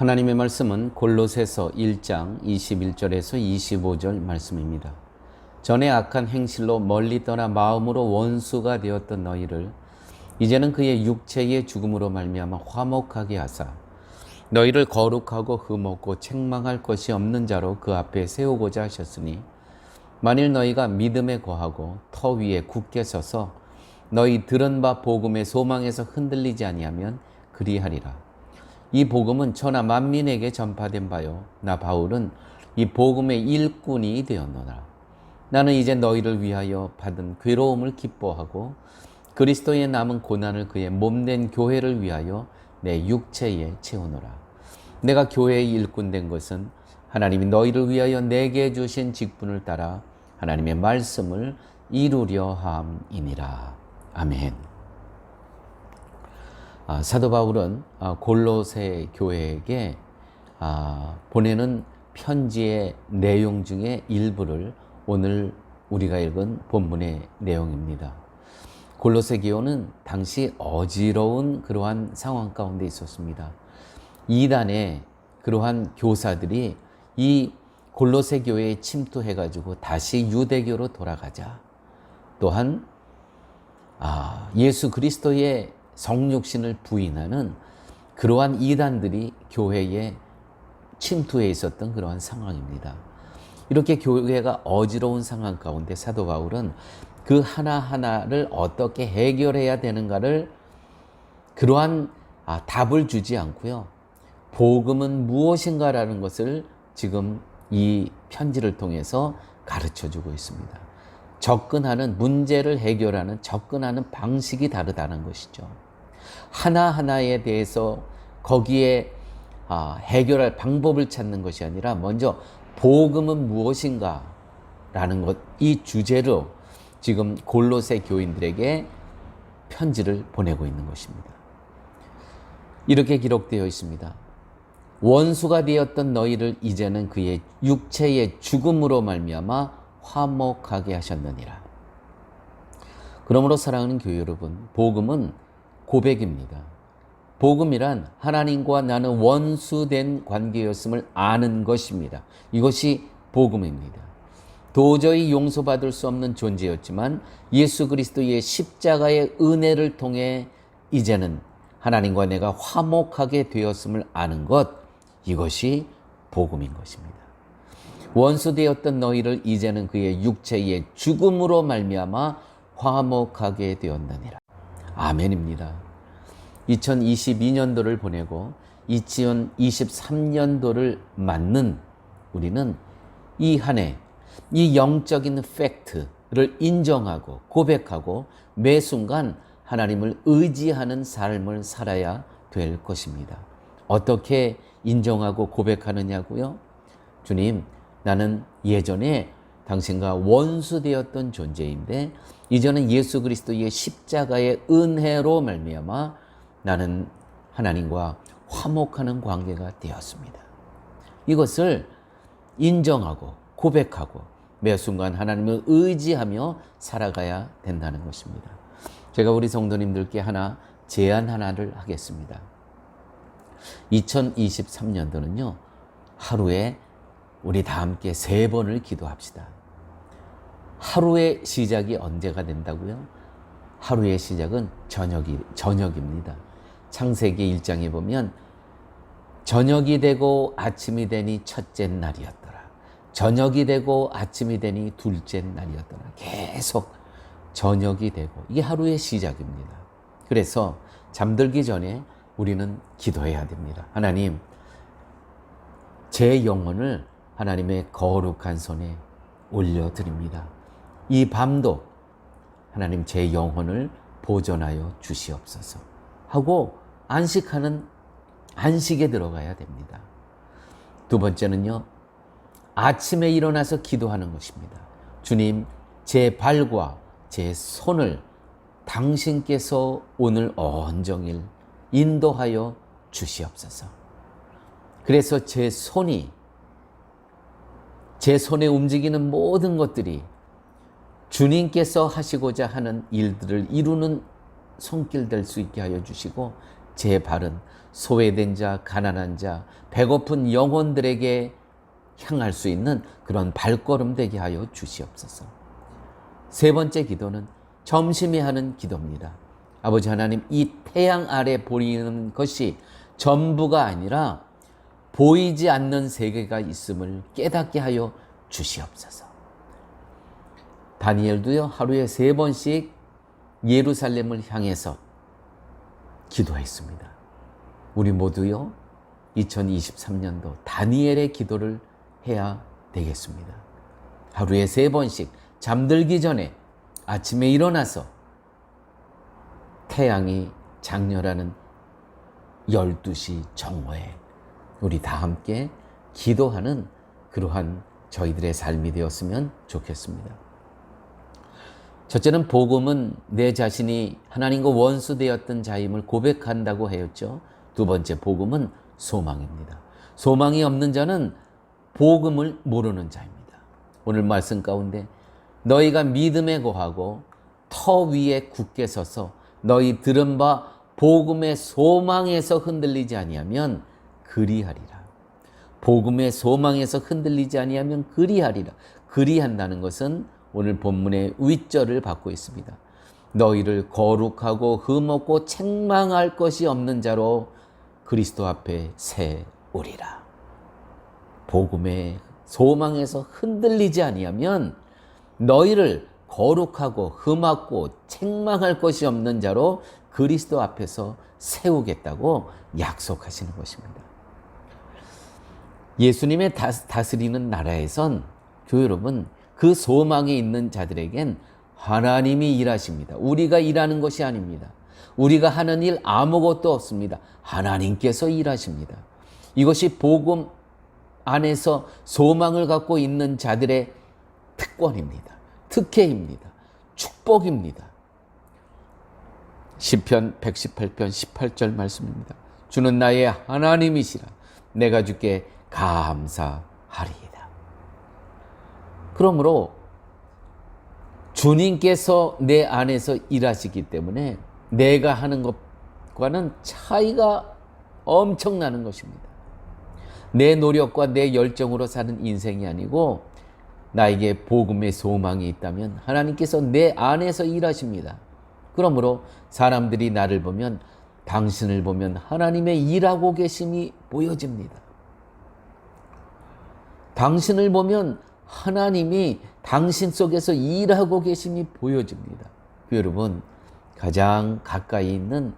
하나님의 말씀은 골로새서 1장 21절에서 25절 말씀입니다. 전에 악한 행실로 멀리 떠나 마음으로 원수가 되었던 너희를 이제는 그의 육체의 죽음으로 말미암아 화목하게 하사 너희를 거룩하고 흠없고 책망할 것이 없는 자로 그 앞에 세우고자 하셨으니 만일 너희가 믿음에 거하고 터 위에 굳게 서서 너희 들은 바 복음의 소망에서 흔들리지 아니하면 그리하리라. 이 복음은 천하 만민에게 전파된 바요 나 바울은 이 복음의 일꾼이 되었노라. 나는 이제 너희를 위하여 받은 괴로움을 기뻐하고 그리스도의 남은 고난을 그의 몸된 교회를 위하여 내 육체에 채우노라. 내가 교회의 일꾼 된 것은 하나님이 너희를 위하여 내게 주신 직분을 따라 하나님의 말씀을 이루려 함이니라. 아멘. 사도 바울은 골로새 교회에게 보내는 편지의 내용 중에 일부를 오늘 우리가 읽은 본문의 내용입니다. 골로새 교회는 당시 어지러운 그러한 상황 가운데 있었습니다. 이단의 그러한 교사들이 이 골로새 교회에 침투해가지고 다시 유대교로 돌아가자. 또한 예수 그리스도의 성육신을 부인하는 그러한 이단들이 교회에 침투해 있었던 그러한 상황입니다. 이렇게 교회가 어지러운 상황 가운데 사도 바울은 그 하나하나를 어떻게 해결해야 되는가를 그러한 답을 주지 않고요. 복음은 무엇인가라는 것을 지금 이 편지를 통해서 가르쳐주고 있습니다. 접근하는 문제를 해결하는 접근하는 방식이 다르다는 것이죠. 하나하나에 대해서 거기에 해결할 방법을 찾는 것이 아니라 먼저 복음은 무엇인가 라는 것, 이 주제로 지금 골로새 교인들에게 편지를 보내고 있는 것입니다. 이렇게 기록되어 있습니다. 원수가 되었던 너희를 이제는 그의 육체의 죽음으로 말미암아 화목하게 하셨느니라. 그러므로 사랑하는 교회 여러분, 복음은 고백입니다. 복음이란 하나님과 나는 원수된 관계였음을 아는 것입니다. 이것이 복음입니다. 도저히 용서받을 수 없는 존재였지만 예수 그리스도의 십자가의 은혜를 통해 이제는 하나님과 내가 화목하게 되었음을 아는 것, 이것이 복음인 것입니다. 원수되었던 너희를 이제는 그의 육체의 죽음으로 말미암아 화목하게 되었느니라. 아멘입니다. 2022년도를 보내고 2023년도를 맞는 우리는 이 한 해, 이 영적인 팩트를 인정하고 고백하고 매 순간 하나님을 의지하는 삶을 살아야 될 것입니다. 어떻게 인정하고 고백하느냐고요? 주님, 나는 예전에 당신과 원수되었던 존재인데 이제는 예수 그리스도의 십자가의 은혜로 말미암아 나는 하나님과 화목하는 관계가 되었습니다. 이것을 인정하고 고백하고 매 순간 하나님을 의지하며 살아가야 된다는 것입니다. 제가 우리 성도님들께 제안 하나를 하겠습니다. 2023년도는요, 하루에 우리 다 함께 3번을 기도합시다. 하루의 시작이 언제가 된다고요? 하루의 시작은 저녁입니다. 창세기 1장에 보면 저녁이 되고 아침이 되니 첫째 날이었더라. 저녁이 되고 아침이 되니 둘째 날이었더라. 계속 저녁이 되고 이게 하루의 시작입니다. 그래서 잠들기 전에 우리는 기도해야 됩니다. 하나님, 제 영혼을 하나님의 거룩한 손에 올려드립니다. 이 밤도 하나님 제 영혼을 보존하여 주시옵소서 하고 안식에 들어가야 됩니다. 두 번째는요, 아침에 일어나서 기도하는 것입니다. 주님, 제 발과 제 손을 당신께서 오늘 온종일 인도하여 주시옵소서. 그래서 제 손에 움직이는 모든 것들이 주님께서 하시고자 하는 일들을 이루는 손길 될 수 있게 하여 주시고 제 발은 소외된 자, 가난한 자, 배고픈 영혼들에게 향할 수 있는 그런 발걸음 되게 하여 주시옵소서. 세 번째 기도는 점심에 하는 기도입니다. 아버지 하나님, 이 태양 아래 보이는 것이 전부가 아니라 보이지 않는 세계가 있음을 깨닫게 하여 주시옵소서. 다니엘도요, 하루에 3번씩 예루살렘을 향해서 기도했습니다. 우리 모두요, 2023년도 다니엘의 기도를 해야 되겠습니다. 하루에 3번씩 잠들기 전에 아침에 일어나서 태양이 장렬하는 12시 정오에 우리 다 함께 기도하는 그러한 저희들의 삶이 되었으면 좋겠습니다. 첫째는 복음은 내 자신이 하나님과 원수되었던 자임을 고백한다고 하였죠. 두 번째, 복음은 소망입니다. 소망이 없는 자는 복음을 모르는 자입니다. 오늘 말씀 가운데 너희가 믿음에 거하고 터 위에 굳게 서서 너희 들은 바 복음의 소망에서 흔들리지 아니하면 그리하리라. 복음의 소망에서 흔들리지 아니하면 그리하리라. 그리한다는 것은 오늘 본문의 윗절을 받고 있습니다. 너희를 거룩하고 흠없고 책망할 것이 없는 자로 그리스도 앞에 세우리라. 복음의 소망에서 흔들리지 아니하면 너희를 거룩하고 흠없고 책망할 것이 없는 자로 그리스도 앞에서 세우겠다고 약속하시는 것입니다. 예수님의 다스리는 나라에선 교회 여러분, 그 소망이 있는 자들에겐 하나님이 일하십니다. 우리가 일하는 것이 아닙니다. 우리가 하는 일 아무것도 없습니다. 하나님께서 일하십니다. 이것이 복음 안에서 소망을 갖고 있는 자들의 특권입니다. 특혜입니다. 축복입니다. 시편 118편 18절 말씀입니다. 주는 나의 하나님이시라. 내가 주께 감사하리이다. 그러므로 주님께서 내 안에서 일하시기 때문에 내가 하는 것과는 차이가 엄청나는 것입니다. 내 노력과 내 열정으로 사는 인생이 아니고 나에게 복음의 소망이 있다면 하나님께서 내 안에서 일하십니다. 그러므로 사람들이 나를 보면, 당신을 보면 하나님의 일하고 계심이 보여집니다. 당신을 보면 하나님이 당신 속에서 일하고 계심이 보여집니다. 여러분, 가장 가까이 있는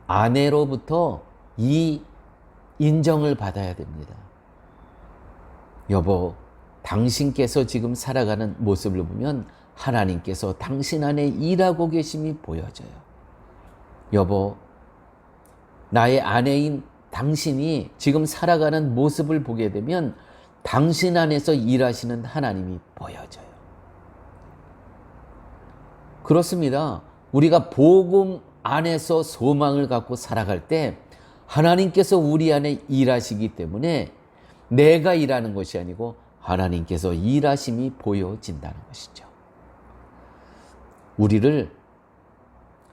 아내로부터 이 인정을 받아야 됩니다. 여보, 당신께서 지금 살아가는 모습을 보면 하나님께서 당신 안에 일하고 계심이 보여져요. 여보, 나의 아내인 당신이 지금 살아가는 모습을 보게 되면 당신 안에서 일하시는 하나님이 보여져요. 그렇습니다. 우리가 복음 안에서 소망을 갖고 살아갈 때 하나님께서 우리 안에 일하시기 때문에 내가 일하는 것이 아니고 하나님께서 일하심이 보여진다는 것이죠. 우리를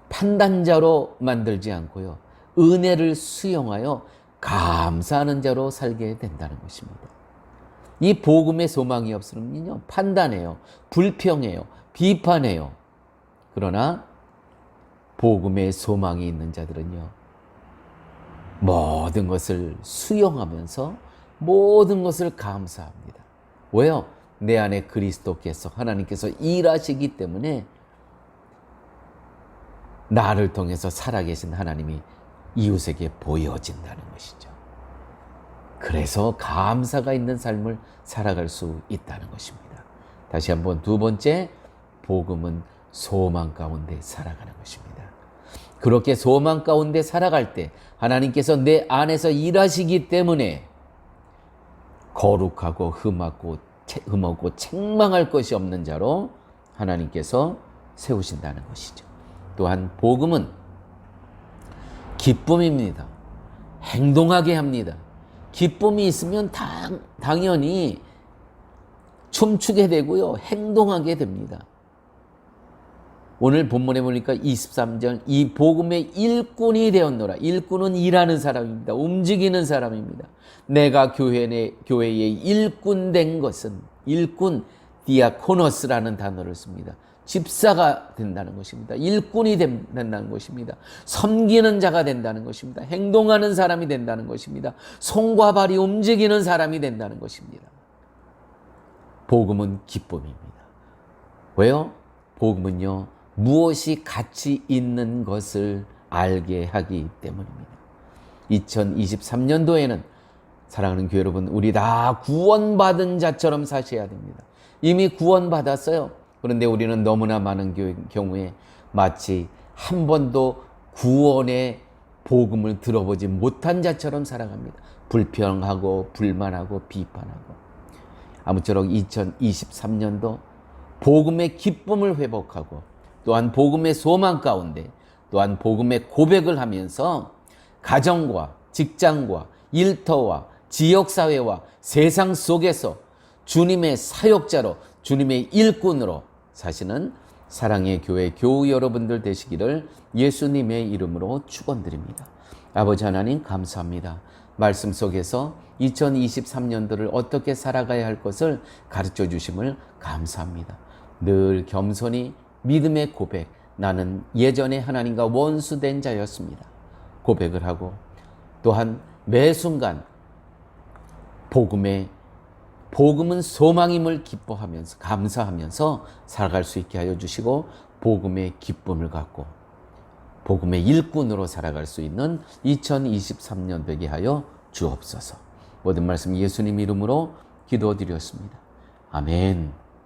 판단자로 만들지 않고요, 은혜를 수용하여 감사하는 자로 살게 된다는 것입니다. 이 복음의 소망이 없으면요, 판단해요, 불평해요, 비판해요. 그러나 복음의 소망이 있는 자들은요, 모든 것을 수용하면서 모든 것을 감사합니다. 왜요? 내 안에 그리스도께서, 하나님께서 일하시기 때문에 나를 통해서 살아계신 하나님이 이웃에게 보여진다는 것이죠. 그래서 감사가 있는 삶을 살아갈 수 있다는 것입니다. 다시 한번, 두 번째, 복음은 소망 가운데 살아가는 것입니다. 그렇게 소망 가운데 살아갈 때 하나님께서 내 안에서 일하시기 때문에 거룩하고 흠없고 책망할 것이 없는 자로 하나님께서 세우신다는 것이죠. 또한 복음은 기쁨입니다. 행동하게 합니다. 기쁨이 있으면 당연히 춤추게 되고요, 행동하게 됩니다. 오늘 본문에 보니까 23절 이 복음의 일꾼이 되었노라. 일꾼은 일하는 사람입니다. 움직이는 사람입니다. 내가 교회의 일꾼 된 것은 일꾼 디아코노스라는 단어를 씁니다. 집사가 된다는 것입니다. 일꾼이 된다는 것입니다. 섬기는 자가 된다는 것입니다. 행동하는 사람이 된다는 것입니다. 손과 발이 움직이는 사람이 된다는 것입니다. 복음은 기쁨입니다. 왜요? 복음은요, 무엇이 가치 있는 것을 알게 하기 때문입니다. 2023년도에는 사랑하는 교회 여러분, 우리 다 구원받은 자처럼 사셔야 됩니다. 이미 구원받았어요. 그런데 우리는 너무나 많은 경우에 마치 한 번도 구원의 복음을 들어보지 못한 자처럼 살아갑니다. 불평하고 불만하고 비판하고. 아무쪼록 2023년도 복음의 기쁨을 회복하고 또한 복음의 소망 가운데 또한 복음의 고백을 하면서 가정과 직장과 일터와 지역사회와 세상 속에서 주님의 사역자로 주님의 일꾼으로 사시는 사랑의 교회 교우 여러분들 되시기를 예수님의 이름으로 축원드립니다. 아버지 하나님 감사합니다. 말씀 속에서 2023년도를 어떻게 살아가야 할 것을 가르쳐 주심을 감사합니다. 늘 겸손히 믿음의 고백, 나는 예전에 하나님과 원수된 자였습니다. 고백을 하고 또한 매 순간 복음은 소망임을 기뻐하면서 감사하면서 살아갈 수 있게 하여 주시고 복음의 기쁨을 갖고 복음의 일꾼으로 살아갈 수 있는 2023년 되게 하여 주옵소서. 모든 말씀 예수님 이름으로 기도드렸습니다. 아멘.